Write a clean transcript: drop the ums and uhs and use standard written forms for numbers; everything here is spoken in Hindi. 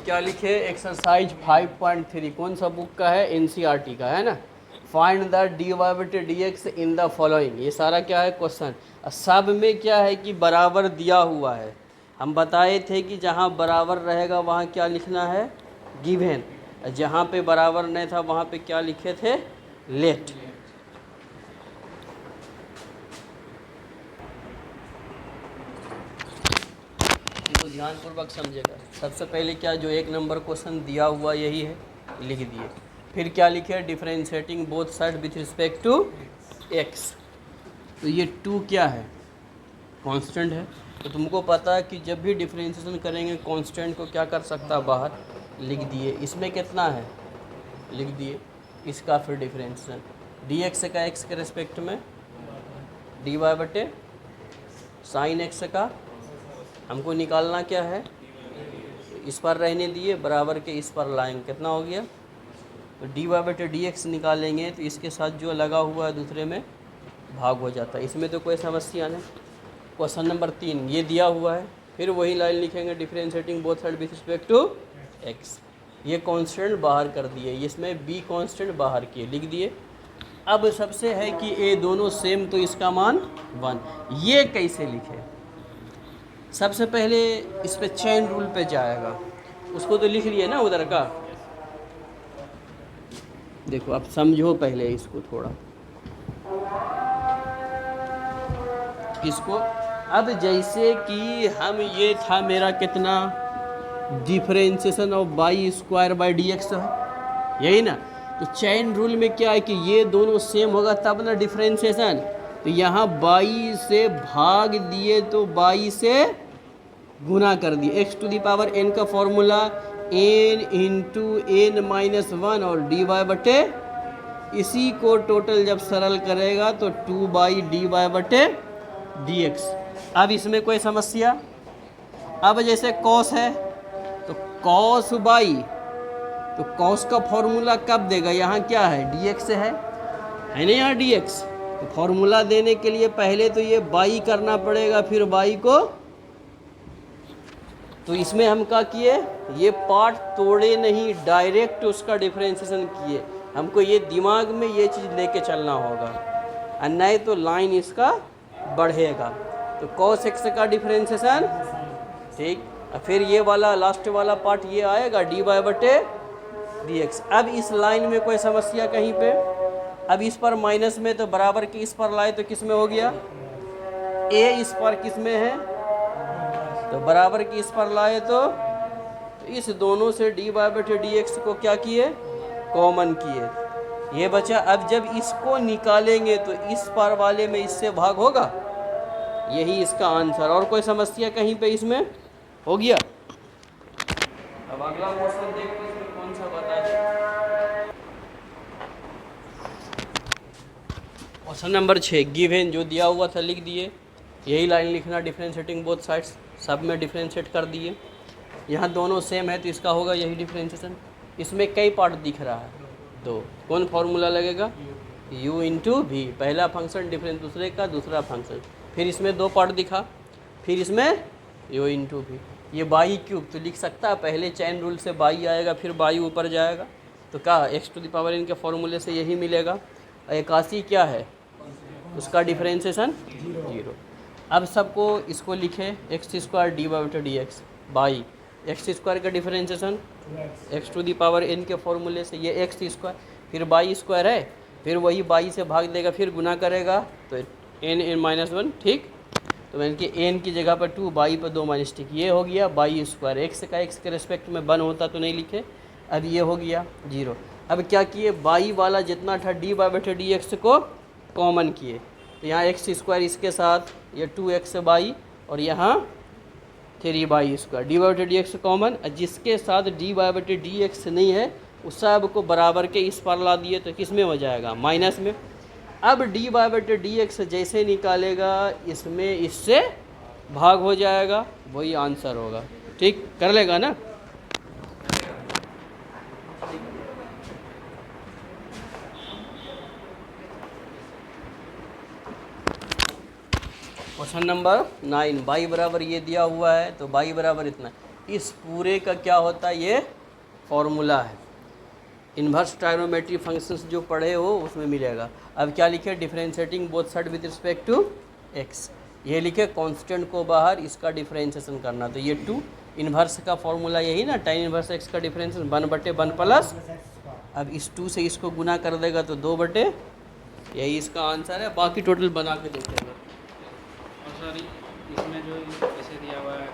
क्या लिखे, एक्सरसाइज 5.3 कौन सा बुक का है, एनसीईआरटी का है ना। Find the dy by D x in the following, ये सारा क्या है क्वेश्चन। सब में क्या है कि बराबर दिया हुआ है। हम बताए थे कि जहाँ बराबर रहेगा वहाँ क्या लिखना है, गिवन। जहाँ पे बराबर नहीं था वहाँ पे क्या लिखे थे, लेट। तो ध्यानपूर्वक समझेगा। सबसे पहले क्या, जो एक नंबर क्वेश्चन दिया हुआ यही है, लिख दिए। फिर क्या लिखे, differentiating both side with respect to x. तो ये 2 क्या है, कांस्टेंट है। तो तुमको पता है कि जब भी डिफरेंशिएशन करेंगे कांस्टेंट को क्या कर सकता है, बाहर लिख दिए। इसमें कितना है, लिख दिए। इसका फिर डिफरेंशिएशन डी एक्स का एक्स के रिस्पेक्ट में, डी वाई बटे साइन एक्स का हमको निकालना क्या है, इस पर रहने दिए, बराबर के इस पर लाएंगे, कितना हो गया। तो डी वाई बटे डी एक्स निकालेंगे तो इसके साथ जो लगा हुआ है दूसरे में भाग हो जाता है। इसमें तो कोई समस्या नहीं। क्वेश्चन नंबर 3 ये दिया हुआ है, फिर वही लाइन लिखेंगे, differentiating both side with respect to x. ये कांस्टेंट बाहर कर दिए, इसमें बी कांस्टेंट बाहर किए, लिख दिए। अब सबसे है कि ए दोनों सेम तो इसका मान 1। ये कैसे लिखे, सबसे पहले इस पे चेन रूल पे जाएगा, उसको तो लिख लिए ना उधर का। देखो अब समझो पहले इसको थोड़ा, इसको। अब जैसे कि हम, ये था मेरा कितना, differentiation of by square by D x है, यही ना। तो चेन रूल में क्या है कि ये दोनों सेम होगा तब ना डिफरेंशिएशन। तो यहाँ बाई से भाग दिए तो बाई से गुना कर दिए। X to the power n का formula n into n minus 1 और डी वाई बटे, इसी को टोटल जब सरल करेगा तो 2 बाई डी वाई बटे डी एक्स। अब इसमें कोई समस्या, अब जैसे कॉस है तो कॉस बाई, तो कॉस का फॉर्मूला कब देगा, यहाँ क्या है, डी एक्स है ना, यहाँ डी एक्स। तो फॉर्मूला देने के लिए पहले तो ये बाई करना पड़ेगा, फिर बाई को। तो इसमें हम क्या किए, ये पार्ट तोड़े नहीं, डायरेक्ट उसका डिफरेंशिएशन किए। हमको ये दिमाग में ये चीज़ लेके चलना होगा, और नहीं तो लाइन इसका बढ़ेगा। तो cos x का डिफरेंशिएशन, ठीक। और फिर ये वाला लास्ट वाला पार्ट ये आएगा, डी वाई बटे डी एक्स। अब इस लाइन में कोई समस्या कहीं पे, अब इस पर माइनस में, तो बराबर के इस पर लाए तो किस में हो गया, ए इस पर किस में है, तो बराबर की इस पर लाए तो इस दोनों से डी वाई बटे डी एक्स को क्या किए, कॉमन किए, ये बचा। अब जब इसको निकालेंगे तो इस पार वाले में इससे भाग होगा, यही इसका आंसर। और कोई समस्या कहीं पे इसमें हो गया। अब अगला क्वेश्चन देखते हैं इसमें कौन सा बताए। क्वेश्चन नंबर 6 गिवन, जो दिया हुआ था लिख दिए, यही लाइन लिखना, डिफरेंशिएटिंग बोथ साइड्स, सब में डिफरेंशिएट कर दिए। यहाँ दोनों सेम है तो इसका होगा यही डिफरेंशिएशन। इसमें कई पार्ट दिख रहा है, तो कौन फॉर्मूला लगेगा, u इंटू वी, पहला फंक्शन डिफरेंस दूसरे का, दूसरा फंक्शन। फिर इसमें 2 पार्ट दिखा, फिर इसमें u इंटू वी। ये बाई क्यूब तो लिख सकता है, पहले चैन रूल से बाई आएगा, फिर बाई ऊपर जाएगा, तो क्या एक्स टू द पावर इनके फॉर्मूले से यही मिलेगा। 81 क्या है, उसका डिफरेंशिएशन 0। अब सबको इसको लिखे, एक्स स्क्वायर डी वाई बटे d x by x square का differentiation x to the power n के फॉर्मूले से, ये एक्स स्क्वायर, फिर बाई स्क्वायर है, फिर वही बाई से भाग देगा, फिर गुना करेगा तो एन एन माइनस 1, ठीक। तो मैंने कि एन की जगह पर 2, बाई पर 2 माइनस टिक, ये हो गया बाई स्क्वायर। एक्स का एक्स के रिस्पेक्ट में 1 होता तो नहीं लिखे, अब ये हो गया 0। अब क्या किए, बाई वाला जितना था डी वाई बटे डी एक्स को कॉमन किए, तो यहाँ एक्स स्क्वायर इसके साथ, ये 2x बाई, और यहाँ 3 बाई स्क्वायर, डी वाई बटे डी एक्स कॉमन। जिसके साथ डी वाई बटे डी एक्स नहीं है उस सब को बराबर के इस पर ला दिए तो किस में हो जाएगा, माइनस में। अब डी वाई बटे डी एक्स जैसे निकालेगा इसमें इससे भाग हो जाएगा, वही आंसर होगा, ठीक। कर लेगा ना। क्वेश्चन नंबर 9, बाई बराबर ये दिया हुआ है तो बाई बराबर इतना, इस पूरे का क्या होता है, ये फॉर्मूला है। इन्वर्स ट्रायगोनोमेट्री फंक्शंस जो पढ़े हो उसमें मिलेगा। अब क्या लिखे, differentiating both side with respect to x, ये लिखे कांस्टेंट को बाहर, इसका डिफरेंशिएशन करना। तो ये 2 इन्वर्स का फॉर्मूला यही ना, tan इन्वर्स एक्स का डिफरेंशिएशन 1/1 प्लस, अब इस 2 से इसको गुना कर देगा तो 2/, यही इसका आंसर है। बाकी टोटल बना के देखेंगे। और सर इसमें जो ऐसे दिया हुआ है